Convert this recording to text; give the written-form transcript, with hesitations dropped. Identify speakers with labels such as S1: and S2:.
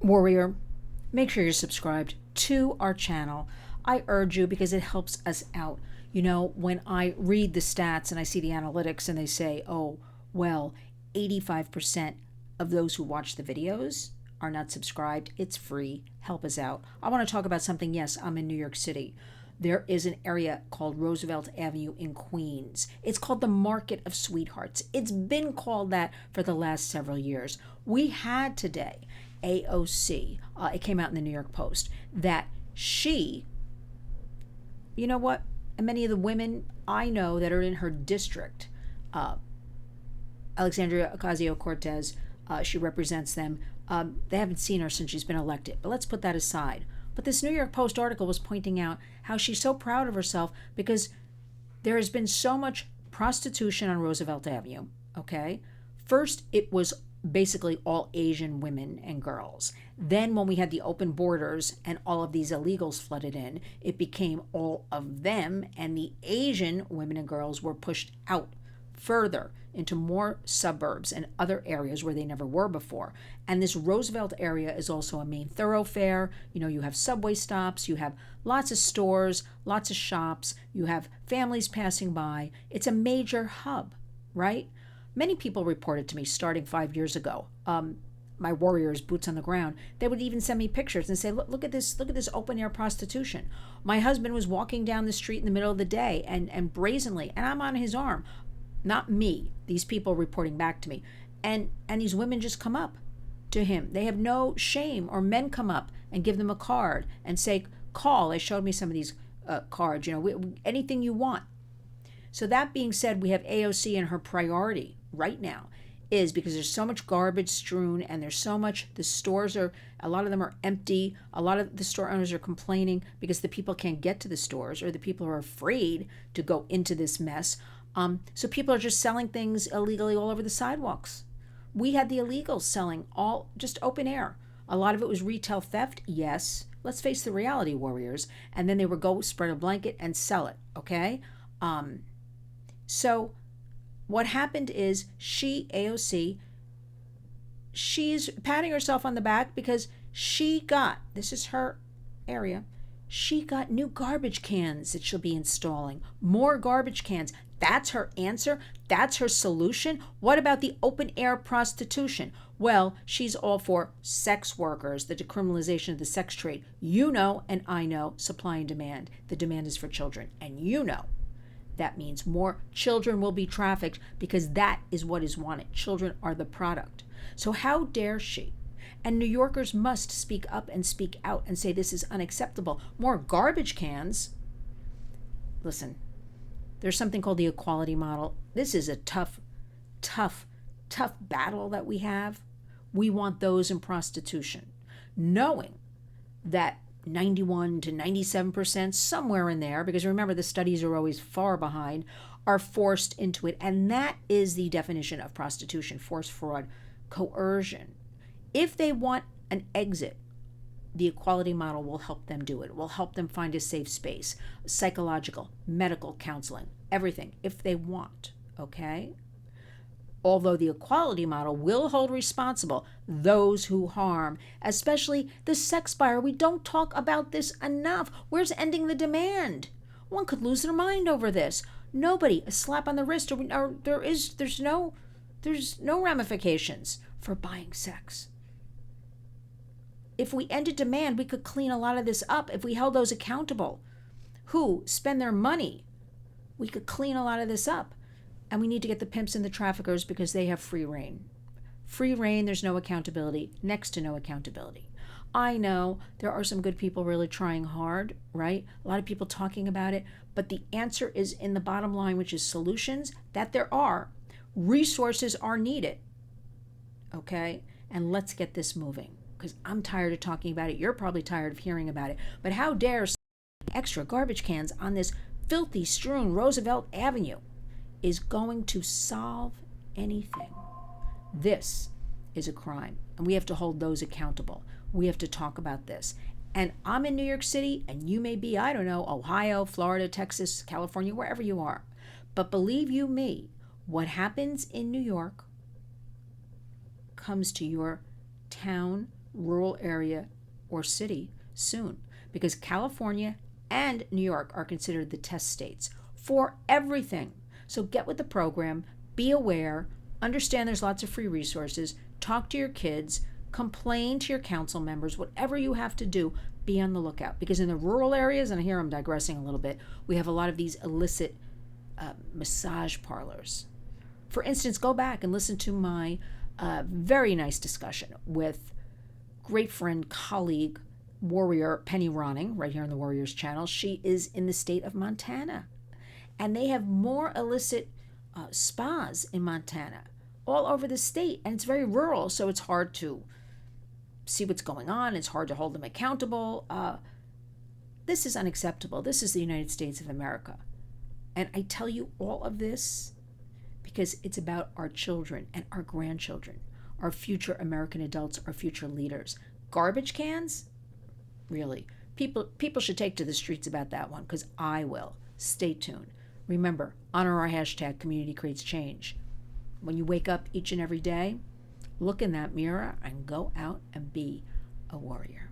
S1: Warrior, make sure you're subscribed to our channel. I urge you because it helps us out. You know, when I read the stats and I see the analytics and they say, oh, well, 85% of those who watch the videos are not subscribed, it's free. Help us out. I want to talk about something. Yes, I'm in New York City. There is an area called Roosevelt Avenue in Queens. It's called the Market of Sweethearts. It's been called that for the last several years. We had today AOC, it came out in the New York Post, that she, you know what, and many of the women I know that are in her district, Alexandria Ocasio-Cortez, she represents them. They haven't seen her since she's been elected, but let's put that aside. But this New York Post article was pointing out how she's so proud of herself because there has been so much prostitution on Roosevelt Avenue, okay? First, it was basically all Asian women and girls. Then when we had the open borders and all of these illegals flooded in, it became all of them, and the Asian women and girls were pushed out further into more suburbs and other areas where they never were before. And this Roosevelt area is also a main thoroughfare. You know, you have subway stops, you have lots of stores, lots of shops, you have families passing by. It's a major hub, right? Many people reported to me starting 5 years ago, my warriors, boots on the ground, they would even send me pictures and say, look at this open air prostitution. My husband was walking down the street in the middle of the day and brazenly, and I'm on his arm. Not me, these people reporting back to me. And these women just come up to him. They have no shame, or men come up and give them a card and say, call. They showed me some of these cards, you know, anything you want. So that being said, we have AOC, and her priority right now is because there's so much garbage strewn and there's so much, the stores are, a lot of them are empty. A lot of the store owners are complaining because the people can't get to the stores, or the people are afraid to go into this mess. So people are just selling things illegally all over the sidewalks. We had the illegals selling all just open air. A lot of it was retail theft, yes. Let's face the reality, warriors. And then they would go spread a blanket and sell it, okay? So what happened is AOC, she's patting herself on the back because she got, this is her area, she got new garbage cans that she'll be installing. More garbage cans. That's her answer? That's her solution? What about the open air prostitution? Well, she's all for sex workers, the decriminalization of the sex trade. You know, and I know, supply and demand. The demand is for children. And you know, that means more children will be trafficked because that is what is wanted. Children are the product. So how dare she? And New Yorkers must speak up and speak out and say this is unacceptable. More garbage cans. Listen, there's something called the equality model. This is a tough battle that we have. We want those in prostitution, knowing that 91 to 97%, somewhere in there, because remember the studies are always far behind, are forced into it. And that is the definition of prostitution: force, fraud, coercion. If they want an exit, the equality model will help them do it. It will help them find a safe space, psychological, medical counseling, everything, if they want, okay? Although the equality model will hold responsible those who harm, especially the sex buyer. We don't talk about this enough. Where's ending the demand? One could lose their mind over this. Nobody, a slap on the wrist, or there's no ramifications for buying sex. If we ended demand, we could clean a lot of this up. If we held those accountable who spend their money, we could clean a lot of this up. And we need to get the pimps and the traffickers because they have free reign. Free reign, there's no accountability, next to no accountability. I know there are some good people really trying hard, right? A lot of people talking about it, but the answer is in the bottom line, which is solutions, that there are. Resources are needed, okay? And let's get this moving, because I'm tired of talking about it. You're probably tired of hearing about it. But how dare extra garbage cans on this filthy strewn Roosevelt Avenue is going to solve anything? This is a crime, and we have to hold those accountable. We have to talk about this. And I'm in New York City, and you may be, I don't know, Ohio, Florida, Texas, California, wherever you are. But believe you me, what happens in New York comes to your town, rural area or city soon, because California and New York are considered the test states for everything. So get with the program, be aware, understand there's lots of free resources, talk to your kids, complain to your council members, whatever you have to do, be on the lookout. Because in the rural areas, and here I'm digressing a little bit, we have a lot of these illicit massage parlors. For instance, go back and listen to my very nice discussion with great friend, colleague, warrior Penny Ronning, right here on the Warriors channel. She is in the state of Montana. And they have more illicit spas in Montana, all over the state. And it's very rural, so it's hard to see what's going on. It's hard to hold them accountable. This is unacceptable. This is the United States of America. And I tell you all of this because it's about our children and our grandchildren, our future American adults, our future leaders. Garbage cans? Really? People should take to the streets about that one, because I will. Stay tuned. Remember, honor our hashtag Community Creates Change. When you wake up each and every day, look in that mirror and go out and be a warrior.